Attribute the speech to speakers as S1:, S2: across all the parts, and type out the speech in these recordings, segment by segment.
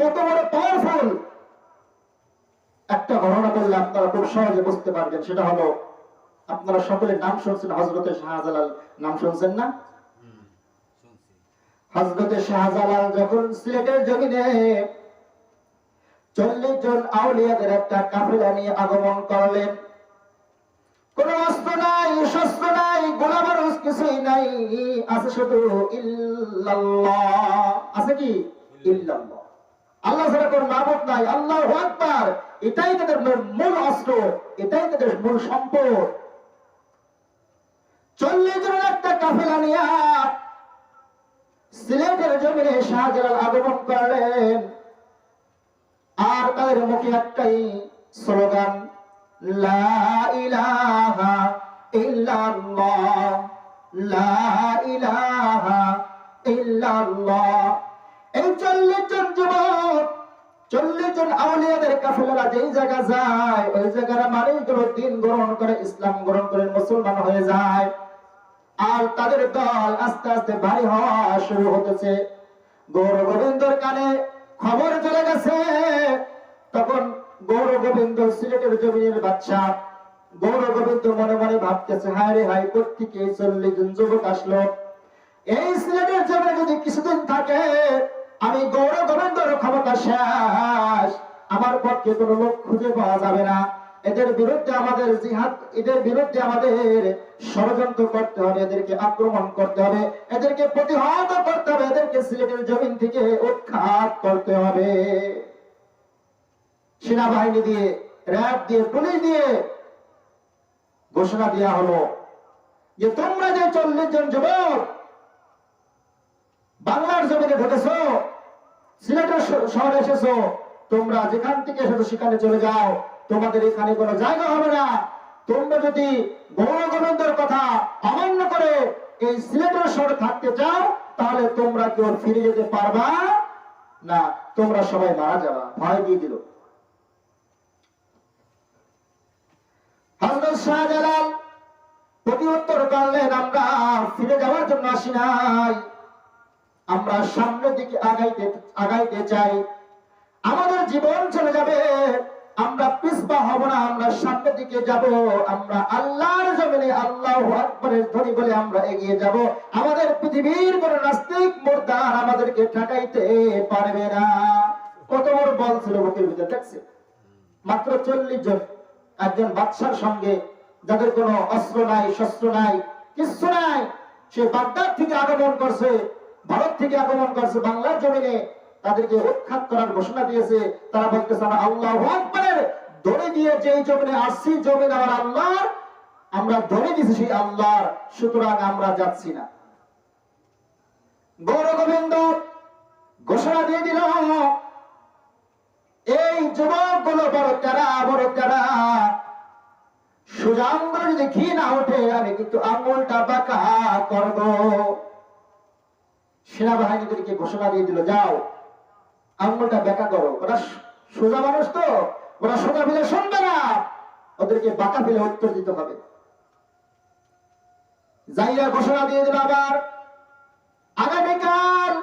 S1: কত বড় পাওয়ারফুল একটা ঘটনা বললে আপনারা খুব সহজে বুঝতে পারবেন। সেটা হলো, আপনারা সকলে নাম শুনছেন, হযরতে শাহজালাল নাম শুনছেন না? হযরতে শাহজালাল যখন সিলেটের জমিনে 40 জন আউলিয়াদের একটা কাফেলা নিয়ে আগমন করলেন, কোন অস্ত্র নাই, শস্ত্র নাই, গোলাবারুদ কিছুই নাই, আছে শুধু ইল্লাল্লাহ। আছে কি? ইল্লাল্লাহ। আল্লাহ ছাড়া কোন মাবুদ নাই, আল্লাহু আকবার। এটাই তাদের মূল অস্ত্র, এটাই তাদের মূল সম্পদ। 40 জনের একটা কাফেলা নিয়ে সিলেটের জমিনে শাহজালাল আগমন করলেন। আর তাদের মুখে একটাই স্লোগান, লা ইলাহা ইল্লাল্লাহ, লা ইলাহা ইল্লাল্লাহ। এই 40 জন যুবক, 40 জন আউলিয়াদের কাফেলা যেই জায়গা যায়, ওই জায়গার মানুষগুলো দিন গ্রহণ করে, ইসলাম গ্রহণ করে মুসলমান হয়ে যায়। আর তাদের দল আস্তে আস্তে ভারী হওয়া শুরু হতেছে। গৌর গোবিন্দর কানে খবর চলে গেছে। তখন গৌর গোবিন্দ সিলেটের জমিনের বাদশা, গৌর গোবিন্দ মনে মনে ভাবতেছে, হায় রে হায়, কোত্থেকে 40 জন যুবক আসলো। এই সিলেটের জমিনে যদি কিছুদিন থাকে, আমি গৌর গোবিন্দর ক্ষমতা শেষ, আমার পক্ষে কোনো লোক খুঁজে পাওয়া যাবে না। এদের বিরুদ্ধে আমাদের জিহাদ, এদের বিরুদ্ধে আমাদের ষড়যন্ত্র করতে হবে, এদেরকে আক্রমণ করতে হবে, এদেরকে প্রতিহত করতে হবে, এদেরকে সিলেটের জমিন থেকে উৎখাত করতে হবে। সেনাবাহিনী দিয়ে, র্যাব দিয়ে, পুলিশ দিয়ে ঘোষণা দেওয়া হলো যে তোমরা যে 40 জন যুবক বাংলার জমিনে ঢুকেছো, সিলেটের শহরে এসেছো, তোমরা যেখান থেকে এসেছো সেখানে চলে যাও, তোমাদের এখানে কোনো জায়গা হবে না। তোমরা যদি গৌর গোবিন্দর কথা অমান্য করে এই সিলেটের শহরে থাকতে চাও, তাহলে তোমরা কেউ ফিরে যেতে পারবা না, তোমরা সবাই মারা যাবা। ভয় দিয়ে দিল। হযরত শাহজালাল প্রতি উত্তর করলেন, আমরা ফিরে যাওয়ার জন্য আসি নাই, আমরা সামনের দিকে আগাইতে চাই। আমাদের জীবন চলে যাবে, আমরা পিছপা হব না, আমরা সামনের দিকে যাব। আমরা আল্লাহর জমিনে আল্লাহু আকবারের ধ্বনি বলে আমরা এগিয়ে যাব। আমাদের পৃথিবীর কোন নাস্তিক মুরতাদ আমাদেরকে ঠকাইতে পারবে না। কত বড় বল ছিল বুকের ভিতরে, দেখছে? মাত্র 40 জন, একজন বাদশার সঙ্গে, যাদের কোনো অস্ত্র নাই, শস্ত্র নাই, কিছু নাই। সে বাগদাদ থেকে আগমন করছে, ভারত থেকে আগমন করছে বাংলার জমিনে, তাদেরকে উৎখাত করার ঘোষণা দিয়েছে। তারা বলতেছে, আমরা আল্লাহু আকবারের ধ্বনি দিয়ে যেই জমিনে আসছি, জমিন আমার আল্লাহর, আমরা ধ্বনি দিয়েছি সেই আল্লাহর, সুতরাং আমরা যাচ্ছি না। গৌর গোবিন্দ ঘোষণা দিয়ে দিল, এই যুবকগুলো বড় তেরা, সোজা আঙ্গুলে যদি ঘি না ওঠে, আমি কিন্তু আঙ্গুলটা বাঁকা করব। সেনাবাহিনীদেরকে ঘোষণা দিয়ে দিল, যাও আঙ্গুলটা বেঁকা করো। ওরা সোজা মানুষ তো, ওরা সোজা ফেলে শুনবে না, ওদেরকে বাঁকা ফেলে উত্তর দিতে হবে। যাইয়া ঘোষণা দিয়ে দিল, আবার আগামীকাল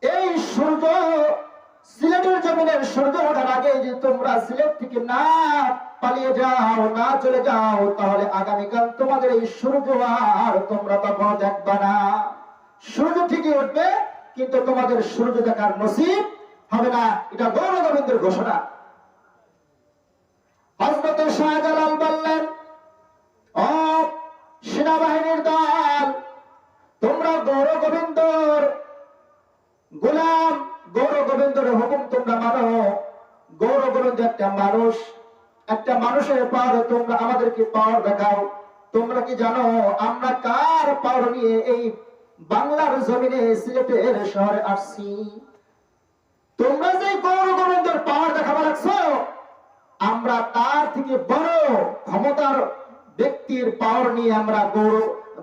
S1: এই সূর্য, সিলেটের জমিনের সূর্য ওঠার আগে যে তোমরা সিলেট থেকে না পালিয়ে যাও, না চলে যাও, তাহলে আগামীকাল তোমাদের এই সূর্য আর তোমরা তখন দেখবা না। সূর্য ঠিকই উঠবে, কিন্তু তোমাদের সূর্য দেখার নসিব হবে না। এটা গৌর গোবিন্দের ঘোষণা। হযরত শাহজালাল বললেন, ও সেনাবাহিনীর দল, তোমরা গৌর গোবিন্দর গোলাম, গৌর গোবিন্দর হুকুম তোমরা মানো। গৌর গোবিন্দ একটা মানুষ, একটা মানুষের পাওয়ারে তোমরা আমাদেরকে পাওয়ার দেখাও। তোমরা কি জানো আমরা কার পাওয়ার নিয়ে এই বাংলার জমিনে সিলেটের শহরে আসছি? তোমরা যে গৌর গোবিন্দর পাওয়ার দেখাবার লাগছো, আমরা তার থেকে বড় ক্ষমতার ব্যক্তির পাওয়ার নিয়ে আমরা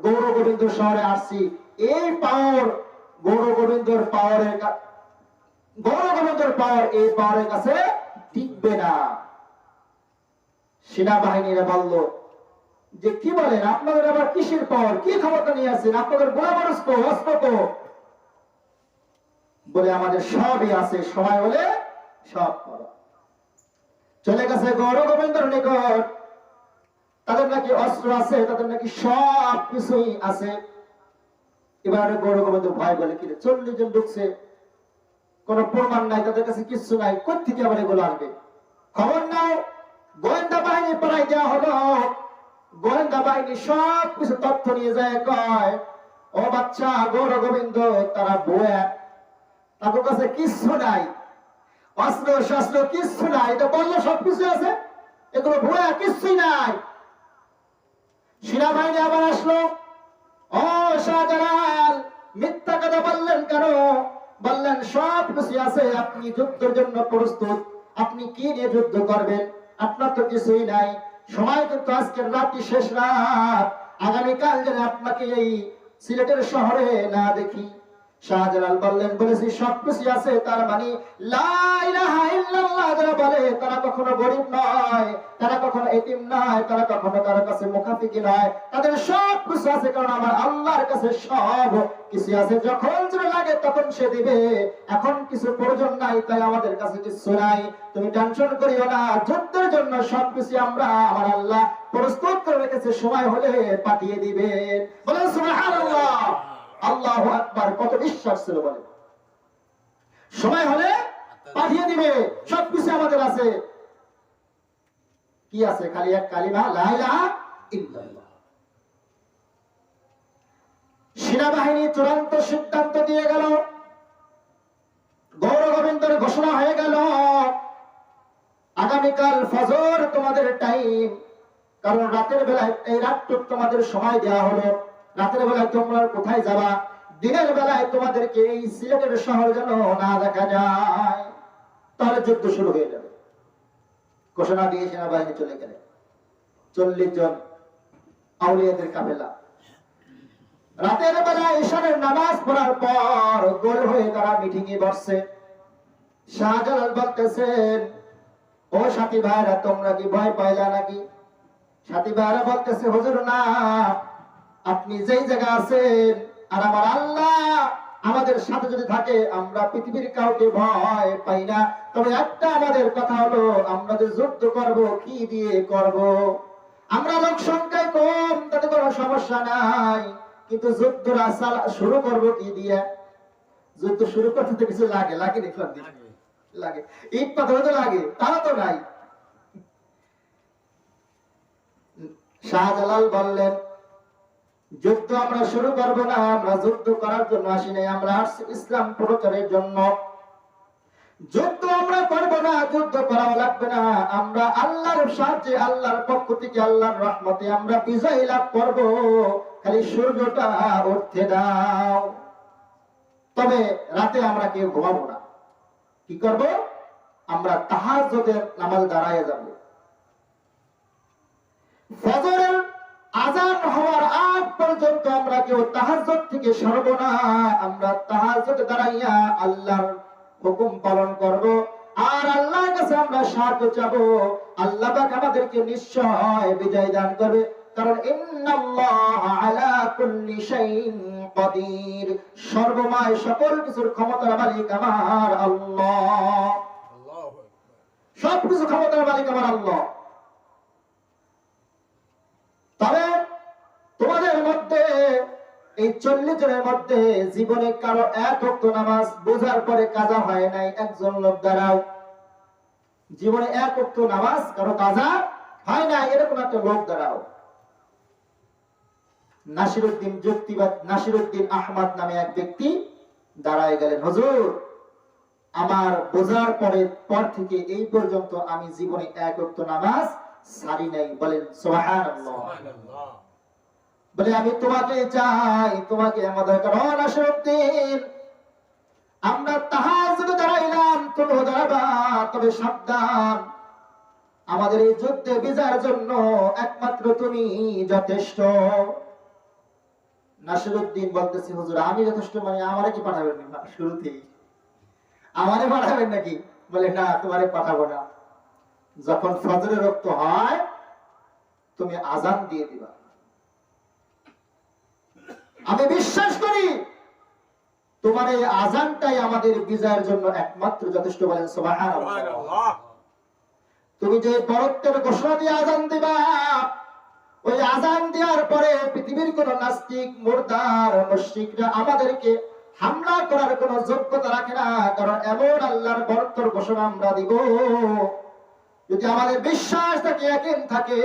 S1: গৌর গোবিন্দ শহরে আসছি। এই পাওয়ার গৌর গোবিন্দর পাওয়ার, এই পাওয়ারের কাছে টিকবে না। সেনাবাহিনীরা বলল যে, কি বলেন আপনাদের আবার কিসের পাওয়ার, কি ক্ষমতা নিয়ে আসছেন? আপনাদের গোলাবারুদ অস্ত্র তো। বলে আমাদের সবই আছে, সময় হলে সব করো। চলে গেছে গৌর গোবিন্দর নিকট। তাদের নাকি অস্ত্র আছে, তাদের নাকি সব কিছুই আছে। এবারে গৌর গোবিন্দ ভয় বলে, কি 40 জন ঢুকছে, কোন প্রমাণ নাই, তাদের কাছে কিছু নাই, কোথেকে আবার এগুলো আসবে? খবর নাই, গোয়েন্দা বাহিনী পাঠাই দেওয়া হলো। গোয়েন্দা বাহিনী সব কিছু তথ্য নিয়ে যায়, কয় ও বাচ্চা গৌর গোবিন্দ তারা বয়া, তাদের কাছে কিছু নাই, অস্ত্র শস্ত্র কিছু নাই, এটা বললো সবকিছু আছে, এগুলো বয়া কিছুই নাই। সেনাবাহিনী আবার আসলো, ও শাহজালাল মিথ্যা কথা বললেন কেন? বললেন সব কিছু আছে, আপনি যুদ্ধের জন্য প্রস্তুত, আপনি কি নিয়ে যুদ্ধ করবেন? আপনার তো কিছুই নাই, সময় কিন্তু আজকের রাত্রি শেষ রাত, আগামীকাল যেন আপনাকে এই সিলেটের শহরে না দেখি। শাহজালাল বললেন, বলেছি সবকিছু আছে, তার মানে লা ইলাহা ইল্লাল্লাহ যারা বলে তারা কখনো গরিব নয়, তারা কখনো এতিম নয়, তারা কখনো কারো কাছে মুখাফিকি নয়, তাদের সব কিছু আছে, কারণ আমার আল্লাহর কাছে সব কিছু আছে, যখন যেটা লাগে তখন সে দিবে, এখন কিছু প্রয়োজন নাই, তাই আমাদের কাছে কিছু নাই, তুমি টেনশন করিও না, যুদ্ধের জন্য সবকিছু আমরা আমার আল্লাহ প্রস্তুত করে রেখেছে, সময় হলে পাঠিয়ে দিবে। বলেন সুবহানাল্লাহ, আল্লাহু আকবার, কত বিশ্বাস ছিল বলে, সময় হলে পাঠিয়ে দিবে, সবকিছু আমাদের আছে। কি আছে? খালি এক কালিমা লা ইলাহা ইল্লাল্লাহ। সেনাবাহিনী চূড়ান্ত সিদ্ধান্ত দিয়ে গেল, গৌর গোবিন্দর ঘোষণা হয়ে গেল, আগামীকাল ফজর তোমাদের টাইম, কারণ রাতের বেলায় এই রাতটুক তোমাদের সময় দেওয়া হলো, রাতের বেলায় তোমরা কোথায় যাবা? দিনের বেলায় তোমাদেরকে এই সিলেটের শহর যেন না দেখা যায়, তাহলে যুদ্ধ শুরু হয়ে যাবে। ঘোষণা দিয়ে সেনাবাহিনী চলে গেলে 40 জন আউলিয়াদের কাফেলা রাতের বেলায় ঈশানের নামাজ পড়ার পর গোল হয়ে তারা মিটিং এ বসছে। শাহজালাল বলতেছেন, ও সাথী ভাইরা তোমরা কি ভয় পাইলা নাকি? সাথী ভাইরা বলতেছে, হুজুর না, আপনি যেই জায়গা আছেন আর আমার আল্লাহ আমাদের সাথে যদি থাকে আমরা পৃথিবীর কাউকে ভয় পাই না, তবে একটা আমাদের কথা হলো, আমরা যে যুদ্ধ করব কি দিয়ে করব? আমরা লোক সংখ্যায় কম, তাতে কোনো সমস্যা নাই, কিন্তু যুদ্ধটা শুরু করব কি দিয়ে? যুদ্ধ শুরু করতে তো কিছু লাগে, লাগে দেখলাম লাগে, ইট পাথর তো লাগে, তাও তো নাই। শাহজালাল বললেন, যুদ্ধ আমরা শুরু করব না, আমরা যুদ্ধ করার জন্য আসি নাই, আমরা আসছি ইসলাম প্রচারের জন্য। যুদ্ধ আমরা করব না, যুদ্ধ করা লাগবে না, আমরা আল্লাহর সাহায্যে, আল্লাহর পক্ষ থেকে, আল্লাহর রহমতে আমরা বিজয় লাভ করব, খালি সূর্যটা উঠতে দাও। তবে রাতে আমরা কেউ ঘুমাবো না, কি করব? আমরা তাহাজ্জুদের নামাজ দাঁড়ায় যাব, ফজরের আযান হওয়ার আগ পর্যন্ত আমরা কেউ তাহাজ্জুদ থেকে সরব না, আমরা তাহাজ্জুদ দাঁড়াইয়া আল্লাহর হুকুম পালন করব, আর আল্লাহর কাছে আমরা সাহায্য চাবো, আল্লাহ পাক আমাদেরকে নিশ্চয় বিজয় দান করবে, কারণ ইন্নাল্লাহা আলা কুল্লি শাইইন কাদির, সর্বময় সকল কিছুর ক্ষমতার মালিক আমার আল্লাহ, সবকিছু ক্ষমতার মালিক আমার আল্লাহ। তবে তোমাদের মধ্যে এই 40 জনের মধ্যে জীবনে কারো এক ওয়াক্ত নামাজ বোঝার পরে কাজা হয় নাই, একজন লোক দাঁড়াও। জীবনে এক ওয়াক্ত নামাজ কারো কাজা হয় নাই, এরকম একটা লোক দাঁড়াও। নাসিরউদ্দিন যুক্তিবাদ নাসিরউদ্দিন আহমদ নামে এক ব্যক্তি দাঁড়ায় গেলেন, হুজুর আমার বোঝার পর থেকে এই পর্যন্ত আমি জীবনে এক ওয়াক্ত নামাজ সারি নাই। বলেন সুবহানাল্লাহ। বলে আমি তোমাকে চাই, তোমাকে আমাদের কারণ নাসিরউদ্দিন, আমরা তাহাজ্জুদে দাঁড়াইলাম, তুমি দাঁড়াবা, তবে সাবধান, আমাদের এই যুদ্ধে বিজয়ের জন্য একমাত্র তুমি যথেষ্ট। নাসিরউদ্দিন বলতেছে, হুজুর আমি যথেষ্ট মানে আমারে কি পাঠাবেন না? শুরুতেই আমারে পাঠাবেন নাকি? বলে না, তোমারে পাঠাবো না, যখন ফজরের রক্ত হয় তুমি আযান দিয়ে দিবা। আমি বিশ্বাস করি তোমার এই আজানটাই আমাদের বিজয়ের জন্য একমাত্র যথেষ্ট। বলেন সুবহানাল্লাহ। তুমি যে বরত্বের ঘোষণা দিয়ে আজান দিবা, ওই আজান দেওয়ার পরে পৃথিবীর কোন নাস্তিক মুরতাদ মুশরিকরা আমাদেরকে হামলা করার কোন যোগ্যতা রাখে না। কারণ এমন আল্লাহর বরত্বের ঘোষণা আমরা দিব, যদি আমাদের বিশ্বাস থাকে, ইয়াকিন থাকে,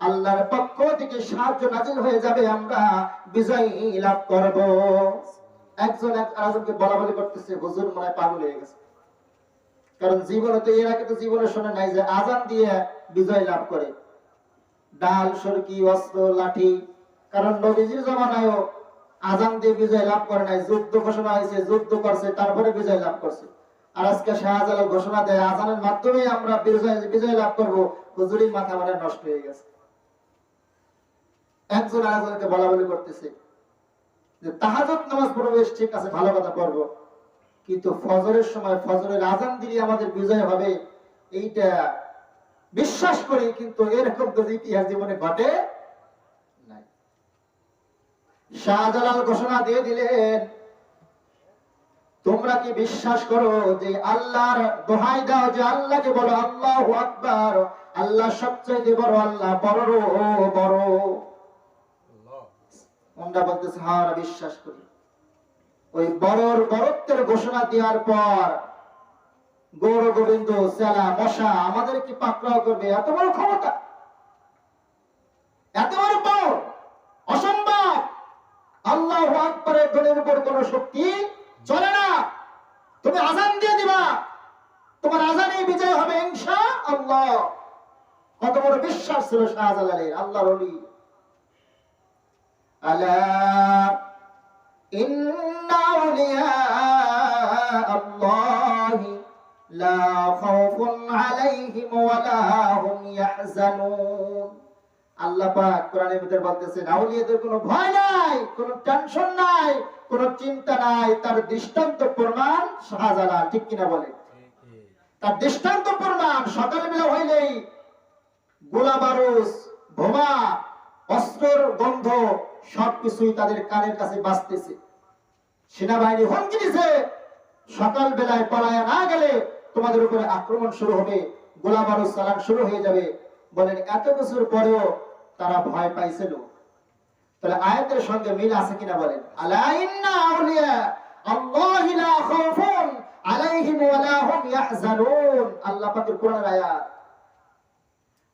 S1: আল্লাহর পক্ষ থেকে সাহায্য নাযিল হয়ে যাবে, আমরা বিজয় লাভ করব। একজন আরেকজনকে বলাবলি করতেছে, হুজুর মনে হয় পাগল হয়ে গেছে। কারণ জীবনে তো এর আগে তো জীবনে শোনে নাই যে আজান দিয়ে বিজয় লাভ করে, ডাল সরকি অস্ত্র লাঠি। কারণ নবীজির জমানায়ও আজান দিয়ে বিজয় লাভ করে নাই, যুদ্ধ ঘোষণা হয়েছে, যুদ্ধ করছে, তারপরে বিজয় লাভ করছে। আর আজকে শাহজালাল ঘোষণা দেয় আজানের মাধ্যমে আমরা বিজয় লাভ করব। হুজুরির মাথা মানে নষ্ট হয়ে গেছে। একজন আরেকজনকে বলাবলি করতেছে যে তাহাজ্জুদ নামাজ পড়বে, ঠিক আছে, ভালো কথা পড়বো, কিন্তু ফজরের সময় ফজরের আজান দিলে আমাদের বিজয় হবে, এইটা বিশ্বাস করি, কিন্তু এরকম তো ইতিহাস জীবনে ঘটে নাই। শাহজালাল ঘোষণা দিয়ে দিলেন, তোমরা কি বিশ্বাস করো যে আল্লাহর দোহাই দাও, যে আল্লাহকে বলো আল্লাহু আকবার, আল্লাহ সবচেয়ে বড়, আল্লাহ বড় বড়। আমরা বলতেছি হ্যাঁ বিশ্বাস করি। ওই বড়র বরত্বের ঘোষণা দেওয়ার পর গৌর গোবিন্দ চেলা মশা আমাদেরকে পাকড়াও করবে, এত বড় ক্ষমতা, এত বড় পাওয়ার, অসম্ভব। আল্লাহু আকবারের ধ্বনির উপর কোন শক্তি চলে না। তুমি আজান দিয়ে দিবা, তোমার আজানেই বিজয় হবে ইনশাআল্লাহ। কত বড় বিশ্বাস ছিল শাহজালালের, আল্লাহর ওলি। আলা ইন্না আউলিয়া আল্লাহি লা খাউফুন আলাইহিম ওয়া লা হুম ইয়াহজানুন। আল্লাহ পাক কোরআনের ভিতরে বলতেছেন, আউলিয়াদের কোনো ভয় নাই, কোনো টেনশন নাই, কোনো চিন্তা নাই। তার দৃষ্টান্ত প্রমাণ শাহজালাল, ঠিক কিনা বলে? তার দৃষ্টান্ত প্রমাণ সকালবেলা হইলেই গোলা বারুদ, বোমা, অস্ত্রের গন্ধ সবকিছুই তাদের কানের কাছে বাজতেছে। সেনাবাহিনী হুমকি দিছে, সকাল বেলায় পালায়া না গেলে তোমাদের উপরে আক্রমণ শুরু হবে, গোলা বারুদ চালান শুরু হয়ে যাবে। বলেন এত কিছুর পরেও তারা ভয় পাইছিল। তাহলে আয়াতের সঙ্গে মিল আছে কিনা বলেন? আলা ইন্না আউলিয়া আল্লাহি লা খাউফুন আলাইহিম ওয়া লা হুম ইয়াহজানুন। আল্লাহ পাকের কোরআনের আয়াত।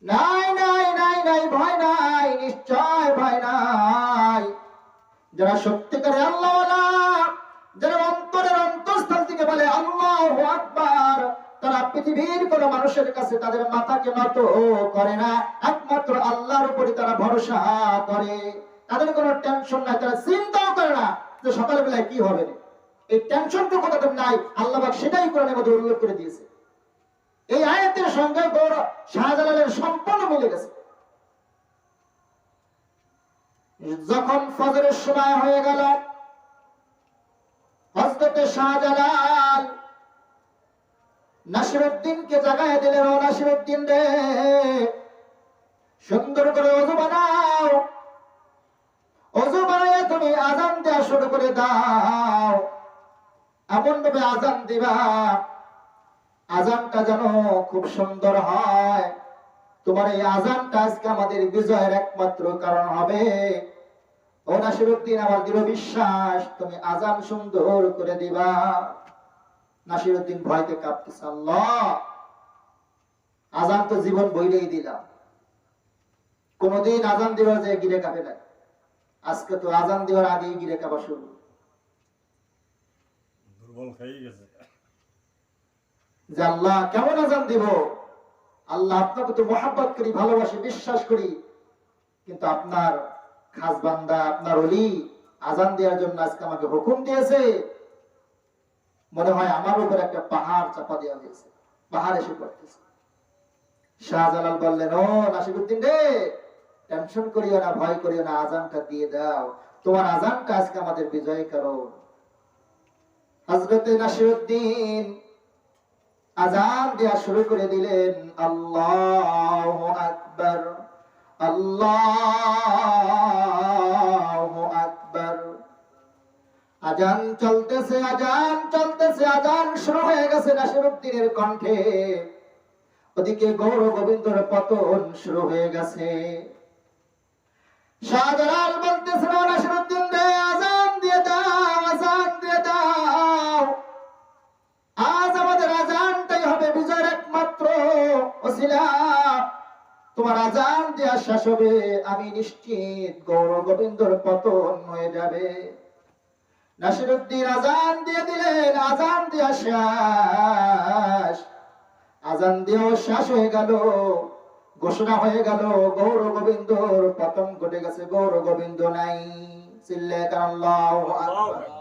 S1: নাই নাই নাই নাই, ভয় নাই, নিশ্চয় ভয় নাই। যারা সত্যিকারে আল্লাহওয়ালা, যারা অন্তরের অন্তঃস্থল থেকে বলে আল্লাহু আকবার, তারা পৃথিবীর কোন মানুষের কাছে তাদের মাথাকে নত করে না, একমাত্র আল্লাহর উপরে তারা ভরসা করে। তাদের কোনো টেনশন নাই, তারা চিন্তাও করে না যে সকালবেলায় কি হবে। এই টেনশনটুকু তাদের নাই, আল্লাহ পাক সেটাই কোরআনের মধ্যে উল্লেখ করে দিয়েছে। এই আয়াতের সঙ্গে শাহজালালের সম্পূর্ণ মিলে গেছে। যখন ফজরের সময় হয়ে গেল, হযরত শাহজালাল নাসিরউদ্দিনকে জাগায় দিলেন, ও নাসিরউদ্দিন রে, সুন্দর করে ওযু বানাও, ওযু বানায় তুমি আযান দেওয়া শুরু করে দাও। এমন ভাবে আযান দিবা আযানটা যেন খুব সুন্দর হয়। তোমার এই আযানটা আজকে আমাদের বিজয়ের একমাত্র কারণ হবে। ও নাসিরউদ্দিন, আমার দৃঢ় বিশ্বাস তুমি আযান সুন্দর করে দিবা। নাসিরউদ্দিন ভয়তে কাঁপতেছে, আল্লাহ, আযান তো জীবন বইলেই দিলাম, কোনদিন আযান দেওয়ার যে গিরে কাঁপে নাই, আজকে তো আযান দেওয়ার আগেই গিরে কাঁপা শুরু। দুর্বল হয়ে গেছে যে আল্লাহ কেমন আযান দিব? আল্লাহ আপনাকে তো মহব্বত করি, ভালোবাসি, বিশ্বাস করি, কিন্তু আপনার খাস বান্দা, আপনার ওলি আযান দেওয়ার জন্য আজকে আমাকে হুকুম দিয়েছে, মনে হয় আমার উপর একটা পাহাড় চাপা দেওয়া হয়েছে, পাহাড় এসে পড়তেছে। শাহজালাল বললেন, ও নাসিরউদ্দিন রে, টেনশন করিও না, ভয় করিও না, আযানটা দিয়ে দাও, তোমার আযানটা আজকে আমাদের বিজয় করো। হযরত নাসিরউদ্দিন আযান দেয়া শুরু করে দিলেন, আল্লাহু আকবার, আল্লাহু আকবার। আজান চলতেছে, আজান চলতেছে, আজান শুরু হয়ে গেছে নাসিরউদ্দিনের কণ্ঠে। ওদিকে গৌর গোবিন্দর পতন শুরু হয়ে গেছে। শাহজালাল বলতেছিল, নাসিরউদ্দিন রে, আজান দিয়ে দাও, আজান দিয়ে দাও। আজ আমাদের আজানটাই হবে বিজয়ের একমাত্র ওসিলা। তোমার আজান দেওয়া শেষ হবে, আমি নিশ্চিত গৌর গোবিন্দর পতন হয়ে যাবে। নাসিরউদ্দিন আজান দিয়ে দিলেন, আজান দেওয়া শেষ। আজান দিয়েও শেষ হয়ে গেল, ঘোষণা হয়ে গেল গৌর গোবিন্দর পতন ঘটে গেছে, গৌর গোবিন্দ নাই। চিল্লায়ে আল্লাহু আকবার।